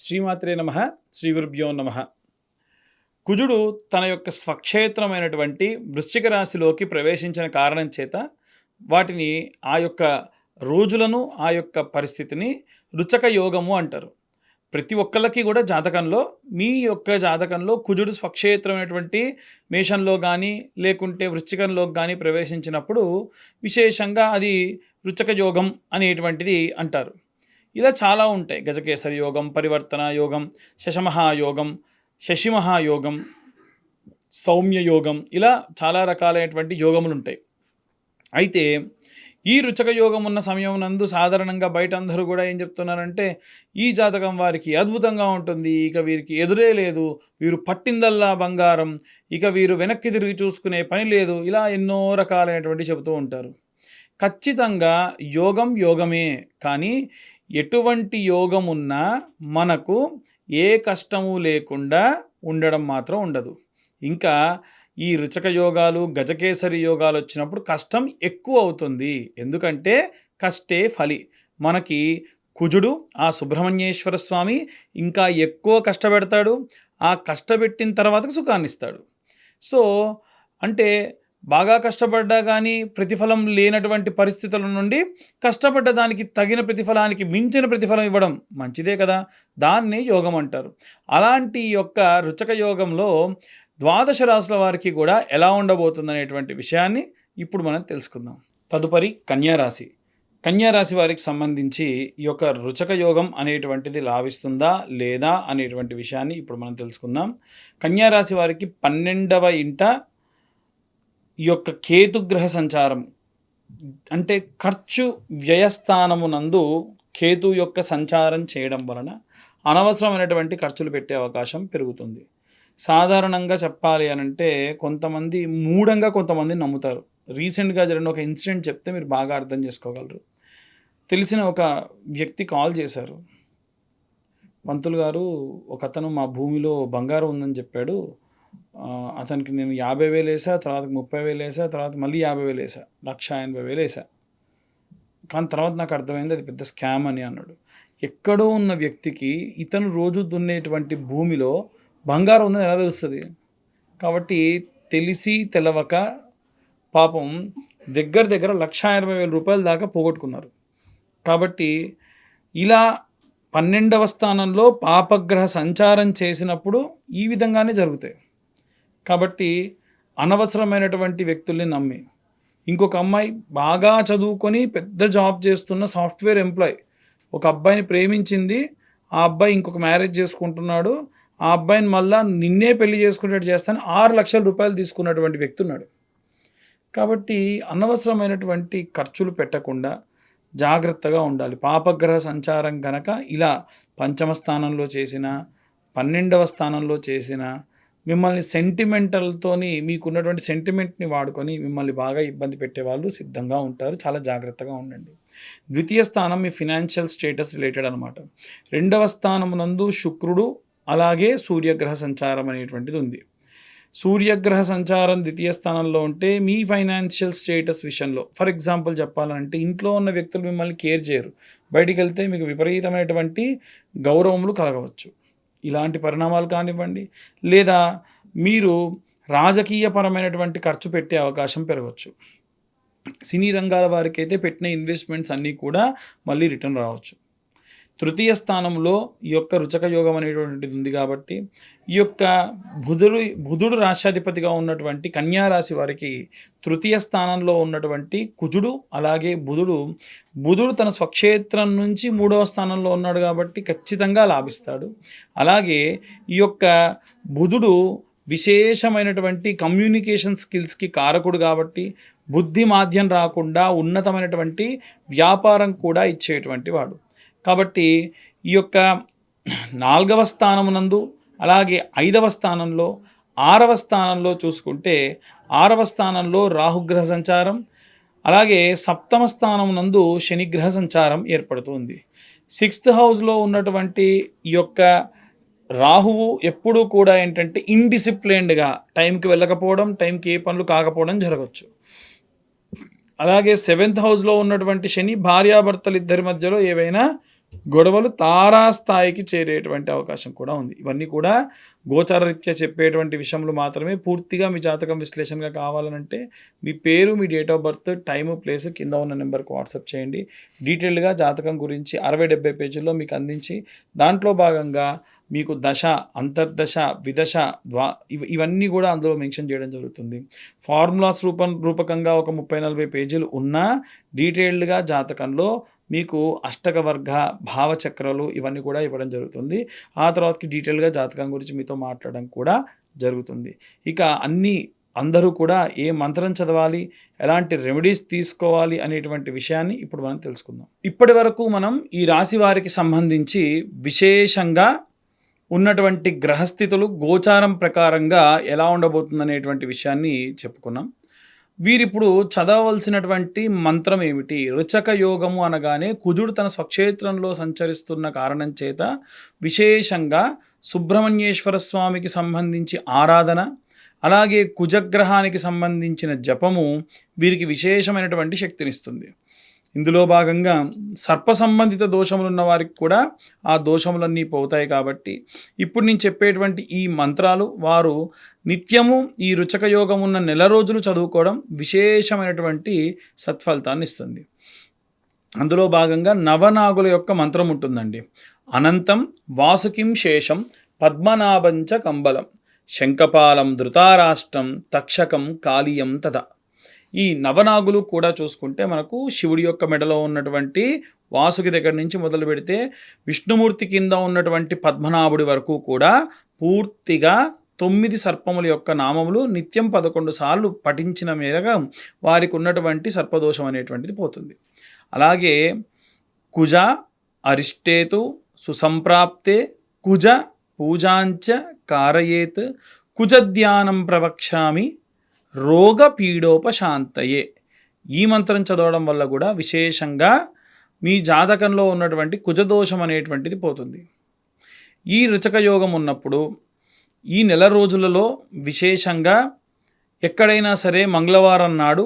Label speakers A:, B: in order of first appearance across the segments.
A: శ్రీమాత్రే నమః. శ్రీ గురుభ్యో నమః. కుజుడు తన యొక్క స్వక్షేత్రమైనటువంటి వృశ్చిక రాశిలోకి ప్రవేశించిన కారణం చేత వాటిని ఆ యొక్క రోజులను ఆ యొక్క పరిస్థితిని రుచక యోగము అంటారు. ప్రతి ఒక్కళ్ళకి కూడా జాతకంలో మీ యొక్క జాతకంలో కుజుడు స్వక్షేత్రమైనటువంటి మేషంలో కానీ లేకుంటే వృశ్చికంలోకి కానీ ప్రవేశించినప్పుడు విశేషంగా అది రుచక యోగం అనేటువంటిది అంటారు. ఇలా చాలా ఉంటాయి. గజకేసరి యోగం, పరివర్తన యోగం, శశమహాయోగం, శశిమహాయోగం, సౌమ్య యోగం, ఇలా చాలా రకాలైనటువంటి యోగములు ఉంటాయి. అయితే ఈ రుచక యోగం ఉన్న సమయం నందు సాధారణంగా బయట అందరూ కూడా ఏం చెప్తున్నారంటే, ఈ జాతకం వారికి అద్భుతంగా ఉంటుంది, ఇక వీరికి ఎదురే లేదు, వీరు పట్టిందల్లా బంగారం, ఇక వీరు వెనక్కి తిరిగి చూసుకునే పని లేదు, ఇలా ఎన్నో రకాలైనటువంటి చెబుతూ ఉంటారు. ఖచ్చితంగా యోగం యోగమే, కానీ ఎటువంటి యోగం ఉన్నా మనకు ఏ కష్టము లేకుండా ఉండడం మాత్రం ఉండదు. ఇంకా ఈ రుచక యోగాలు, గజకేసరి యోగాలు వచ్చినప్పుడు కష్టం ఎక్కువ అవుతుంది. ఎందుకంటే కష్టే ఫలి. మనకి కుజుడు ఆ సుబ్రహ్మణ్యేశ్వర స్వామి ఇంకా ఎక్కువ కష్టపెడతాడు. ఆ కష్టపెట్టిన తర్వాత సుఖాన్ని ఇస్తాడు. సో అంటే బాగా కష్టపడ్డా కానీ ప్రతిఫలం లేనటువంటి పరిస్థితుల నుండి కష్టపడ్డ దానికి తగిన ప్రతిఫలానికి మించిన ప్రతిఫలం ఇవ్వడం మంచిదే కదా, దాన్ని యోగం అంటారు. అలాంటి యొక్క రుచక యోగంలో ద్వాదశ రాశుల వారికి కూడా ఎలా ఉండబోతుంది అనేటువంటి విషయాన్ని ఇప్పుడు మనం తెలుసుకుందాం. తదుపరి కన్యారాశి. కన్యారాశి వారికి సంబంధించి ఈ యొక్క రుచక యోగం అనేటువంటిది లాభిస్తుందా లేదా అనేటువంటి విషయాన్ని ఇప్పుడు మనం తెలుసుకుందాం. కన్యారాశి వారికి 12వ ఇంట ఈ యొక్క కేతుగ్రహ సంచారం అంటే ఖర్చు వ్యయస్థానమునందు కేతు యొక్క సంచారం చేయడం వలన అనవసరమైనటువంటి ఖర్చులు పెట్టే అవకాశం పెరుగుతుంది. సాధారణంగా చెప్పాలి అనంటే కొంతమంది మూఢంగా కొంతమంది నమ్ముతారు. రీసెంట్గా జరిగిన ఒక ఇన్సిడెంట్ చెప్తే మీరు బాగా అర్థం చేసుకోగలరు. తెలిసిన ఒక వ్యక్తి కాల్ చేశారు. పంతులు గారు, ఒక అతను మా భూమిలో బంగారం ఉందని చెప్పాడు, అతనికి నేను 50,000 వేసా, తర్వాత 30,000 వేసా, తర్వాత మళ్ళీ 50,000 వేసా, 1,80,000 వేసా, కానీ తర్వాత నాకు అర్థమైంది అది పెద్ద స్కామ్ అని అన్నాడు. ఎక్కడో ఉన్న వ్యక్తికి ఇతను రోజు దున్నేటువంటి భూమిలో బంగారం ఉందని ఎలా తెలుస్తుంది? కాబట్టి తెలిసి తెలవక పాపం దగ్గర 1,80,000 రూపాయల దాకా పోగొట్టుకున్నారు. కాబట్టి ఇలా 12వ స్థానంలో పాపగ్రహ సంచారం చేసినప్పుడు ఈ విధంగానే జరుగుతాయి. కాబట్టి అనవసరమైనటువంటి వ్యక్తుల్ని నమ్మి, ఇంకొక అమ్మాయి బాగా చదువుకొని పెద్ద జాబ్ చేస్తున్న సాఫ్ట్వేర్ ఎంప్లాయ్ ఒక అబ్బాయిని ప్రేమించింది, ఆ అబ్బాయి ఇంకొక మ్యారేజ్ చేసుకుంటున్నాడు, ఆ అబ్బాయిని మళ్ళా నిన్నే పెళ్లి చేసుకునేట్టు చేస్తాను 6 లక్షల రూపాయలు తీసుకున్నటువంటి వ్యక్తి ఉన్నాడు. కాబట్టి అనవసరమైనటువంటి ఖర్చులు పెట్టకుండా జాగ్రత్తగా ఉండాలి. పాపగ్రహ సంచారం కనుక ఇలా 5వ స్థానంలో చేసిన, 12వ స్థానంలో చేసిన మిమ్మల్ని సెంటిమెంటల్తోని మీకున్నటువంటి సెంటిమెంట్ని వాడుకొని మిమ్మల్ని బాగా ఇబ్బంది పెట్టేవాళ్ళు సిద్ధంగా ఉంటారు. చాలా జాగ్రత్తగా ఉండండి. ద్వితీయ స్థానం మీ ఫినాన్షియల్ స్టేటస్ రిలేటెడ్ అనమాట. 2వ స్థానం నందు శుక్రుడు అలాగే సూర్యగ్రహ సంచారం అనేటువంటిది ఉంది. సూర్యగ్రహ సంచారం ద్వితీయ స్థానంలో ఉంటే మీ ఫైనాన్షియల్ స్టేటస్ విషయంలో, ఫర్ ఎగ్జాంపుల్ చెప్పాలంటే ఇంట్లో ఉన్న వ్యక్తులు మిమ్మల్ని కేర్ చేయరు, బయటికి వెళ్తే మీకు విపరీతమైనటువంటి గౌరవములు కలగవచ్చు. ఇలాంటి పరిణామాలు కానివ్వండి, లేదా మీరు రాజకీయపరమైనటువంటి ఖర్చు పెట్టే అవకాశం పెరగవచ్చు. సినీ రంగాల వారికి అయితే పెట్టిన ఇన్వెస్ట్మెంట్స్ అన్నీ కూడా మళ్ళీ రిటర్న్ రావచ్చు. తృతీయ స్థానంలో ఈ యొక్క రుచక యోగం అనేటువంటిది ఉంది కాబట్టి ఈ యొక్క బుధుడు రాశ్యాధిపతిగా ఉన్నటువంటి కన్యారాశి వారికి తృతీయ స్థానంలో ఉన్నటువంటి కుజుడు అలాగే బుధుడు తన స్వక్షేత్రం నుంచి 3వ స్థానంలో ఉన్నాడు కాబట్టి ఖచ్చితంగా లాభిస్తాడు. అలాగే ఈ యొక్క బుధుడు విశేషమైనటువంటి కమ్యూనికేషన్ స్కిల్స్కి కారకుడు కాబట్టి బుద్ధి మాధ్యం రాకుండా ఉన్నతమైనటువంటి వ్యాపారం కూడా ఇచ్చేటువంటి వాడు. కాబట్టి ఈ యొక్క 4వ స్థానమునందు అలాగే 5వ స్థానంలో 6వ స్థానంలో చూసుకుంటే 6వ స్థానంలో రాహుగ్రహ సంచారం, అలాగే 7వ స్థానం నందు శనిగ్రహ సంచారం ఏర్పడుతుంది. 6th హౌస్లో ఉన్నటువంటి ఈ యొక్క రాహువు ఎప్పుడూ కూడా ఏంటంటే ఇండిసిప్లైన్డ్గా టైంకి వెళ్ళకపోవడం, టైంకి ఏ పనులు కాకపోవడం జరగవచ్చు. అలాగే 7th హౌస్లో ఉన్నటువంటి శని భార్యాభర్తలు ఇద్దరి మధ్యలో ఏవైనా గొడవలు తారాస్థాయికి చేరేటువంటి అవకాశం కూడా ఉంది. ఇవన్నీ కూడా గోచారరీత్యా చెప్పేటువంటి విషయములు మాత్రమే. పూర్తిగా మీ జాతకం విశ్లేషణగా కావాలనంటే మీ పేరు, మీ date of birth, time, place కింద ఉన్న నెంబర్‌కి వాట్సాప్ చేయండి. డీటెయిల్డ్‌గా జాతకం గురించి 60, 70 పేజీల్లో మీకు అందించి దాంట్లో భాగంగా మీకు దశ, అంతర్దశ, విదశ, ఇవన్నీ కూడా అందులో మెన్షన్ చేయడం జరుగుతుంది. ఫార్ములాస్ రూపకంగా ఒక 30, 40 పేజీలు ఉన్నా డీటెయిల్డ్‌గా జాతకంలో మీకు అష్టక వర్గ, భావచక్రాలు ఇవన్నీ కూడా ఇవ్వడం జరుగుతుంది. ఆ తర్వాతకి డీటెయిల్‌గా జాతకం గురించి మీతో మాట్లాడడం కూడా జరుగుతుంది. ఇక అందరూ కూడా ఏ మంత్రం చదవాలి, ఎలాంటి రెమెడీస్ తీసుకోవాలి అనేటువంటి విషయాన్ని ఇప్పుడు మనం తెలుసుకుందాం. ఇప్పటివరకు మనం ఈ రాశి వారికి సంబంధించి విశేషంగా ఉన్నటువంటి గ్రహస్థితులు గోచారం ప్రకారంగా ఎలా ఉండబోతుందనేటువంటి విషయాన్ని చెప్పుకున్నాం. వీరిప్పుడు చదవవలసినటువంటి మంత్రం ఏమిటి? రుచక యోగము అనగానే కుజుడు తన స్వక్షేత్రంలో సంచరిస్తున్న కారణం చేత విశేషంగా సుబ్రహ్మణ్యేశ్వర స్వామికి సంబంధించి ఆరాధన, అలాగే కుజగ్రహానికి సంబంధించిన జపము వీరికి విశేషమైనటువంటి శక్తినిస్తుంది. ఇందులో భాగంగా సర్ప సంబంధిత దోషములున్న వారికి కూడా ఆ దోషములన్నీ పోతాయి. కాబట్టి ఇప్పుడు నేను చెప్పేటువంటి ఈ మంత్రాలు వారు నిత్యము ఈ రుచక యోగం ఉన్న నెల రోజులు చదువుకోవడం విశేషమైనటువంటి సత్ఫలితాన్ని ఇస్తుంది. అందులో భాగంగా నవనాగుల యొక్క మంత్రం ఉంటుందండి. అనంతం వాసుకిం శేషం పద్మనాభంచ కంబలం శంఖపాలం ధృతారాష్ట్రం తక్షకం కాళీయం తథ. ఈ నవనాగులు కూడా చూసుకుంటే మనకు శివుడి యొక్క మెడలో ఉన్నటువంటి వాసుకి దగ్గర నుంచి మొదలు పెడితే విష్ణుమూర్తి కింద ఉన్నటువంటి పద్మనాభుడి వరకు కూడా పూర్తిగా 9 సర్పముల యొక్క నామములు నిత్యం 11 సార్లు పఠించిన మేరగా వారికి ఉన్నటువంటి సర్పదోషం అనేటువంటిది పోతుంది. అలాగే కుజ అరిష్టేతు సుసంప్రాప్తే కుజ పూజాంచ కారయేత్ కుజధ్యానం ప్రవక్ష్యామి రోగ పీడోపశాంతయే. ఈ మంత్రం చదవడం వల్ల కూడా విశేషంగా మీ జాతకంలో ఉన్నటువంటి కుజదోషం అనేటువంటిది పోతుంది. ఈ రుచక యోగం ఉన్నప్పుడు ఈ నెల రోజులలో విశేషంగా ఎక్కడైనా సరే మంగళవారం నాడు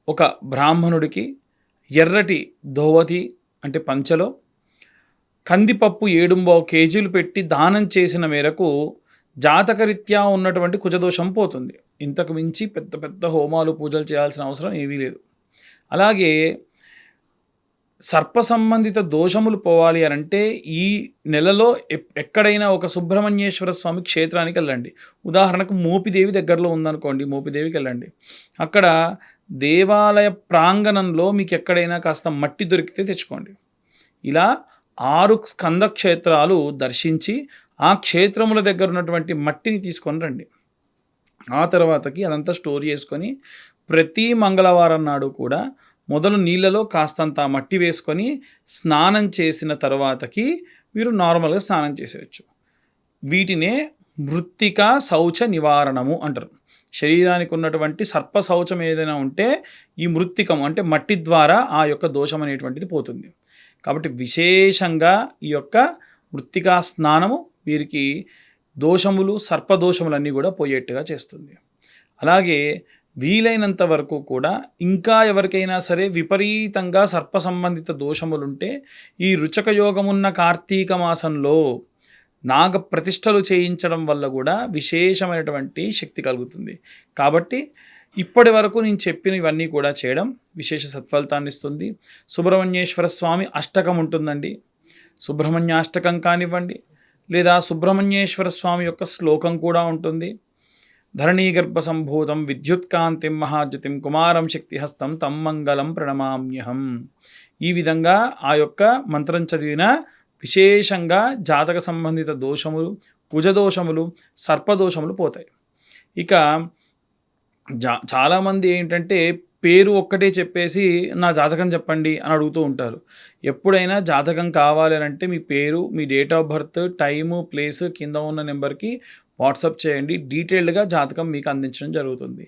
A: ఒక బ్రాహ్మణుడికి ఎర్రటి ధోవతి అంటే పంచలో కందిపప్పు 7 కేజీలు పెట్టి దానం చేసిన మేరకు జాతకరీత్యా ఉన్నటువంటి కుజదోషం పోతుంది. ఇంతకు మించి పెద్ద పెద్ద హోమాలు పూజలు చేయాల్సిన అవసరం ఏమీ లేదు. అలాగే సర్ప సంబంధిత దోషములు పోవాలి అనంటే ఈ నెలలో ఎక్కడైనా ఒక సుబ్రహ్మణ్యేశ్వర స్వామి క్షేత్రానికి వెళ్ళండి. ఉదాహరణకు మోపిదేవి దగ్గరలో ఉందనుకోండి, మోపిదేవికి వెళ్ళండి. అక్కడ దేవాలయ ప్రాంగణంలో మీకు ఎక్కడైనా కాస్త మట్టి దొరికితే తెచ్చుకోండి. ఇలా 6 స్కంద క్షేత్రాలు దర్శించి ఆ క్షేత్రముల దగ్గర ఉన్నటువంటి మట్టిని తీసుకొని రండి. ఆ తర్వాతకి అదంతా స్టోర్ చేసుకొని ప్రతి మంగళవారం నాడు కూడా మొదలు నీళ్ళలో కాస్తంత మట్టి వేసుకొని స్నానం చేసిన తర్వాతకి మీరు నార్మల్గా స్నానం చేసేయచ్చు. వీటినే మృత్తిక శౌచ నివారణము అంటారు. శరీరానికి ఉన్నటువంటి సర్ప శౌచం ఏదైనా ఉంటే ఈ మృత్తికం అంటే మట్టి ద్వారా ఆ యొక్క దోషం అనేటువంటిది పోతుంది. కాబట్టి విశేషంగా ఈ యొక్క మృత్తికా స్నానము వీరికి దోషములు సర్పదోషములన్నీ కూడా పోయేట్టుగా చేస్తుంది. అలాగే వీలైనంత వరకు కూడా ఇంకా ఎవరికైనా సరే విపరీతంగా సర్ప సంబంధిత దోషములుంటే ఈ రుచక యోగమున్న కార్తీక మాసంలో నాగ ప్రతిష్టలు చేయించడం వల్ల కూడా విశేషమైనటువంటి శక్తి కలుగుతుంది. కాబట్టి ఇప్పటి వరకు నేను చెప్పిన ఇవన్నీ కూడా చేయడం విశేష సత్ఫలితాన్ని ఇస్తుంది. సుబ్రహ్మణ్యేశ్వర స్వామి అష్టకం ఉంటుందండి. సుబ్రహ్మణ్యాష్టకం కానివ్వండి, లేదా సుబ్రహ్మణ్యేశ్వర స్వామి యొక్క శ్లోకం కూడా ఉంటుంది. ధరణీగర్భ సంభూతం విద్యుత్కాంతిం మహాజ్యోతిం కుమారం శక్తిహస్తం తం మంగళం ప్రణమామ్యహం. ఈ విధంగా ఆ యొక్క మంత్రం చదివిన విశేషంగా జాతక సంబంధిత దోషములు, కుజదోషములు, సర్పదోషములు పోతాయి. ఇక చాలామంది ఏంటంటే పేరు ఒక్కటే చెప్పేసి నా జాతకం చెప్పండి అని అడుగుతూ ఉంటారు. ఎప్పుడైనా జాతకం కావాలి అంటే మీ పేరు, మీ date of birth, time, place కింద ఉన్న నెంబర్కి వాట్సాప్ చేయండి. డీటెయిల్డ్గా జాతకం మీకు అందించడం జరుగుతుంది.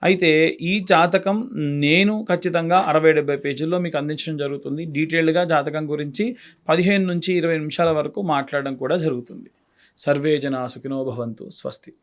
A: అయితే ఈ జాతకం నేను ఖచ్చితంగా 60-70 పేజీల్లో మీకు అందించడం జరుగుతుంది. డీటెయిల్డ్గా జాతకం గురించి 15 నుంచి 20 నిమిషాల వరకు మాట్లాడడం కూడా జరుగుతుంది. సర్వే జనా సుఖినో భవంతు. స్వస్తి.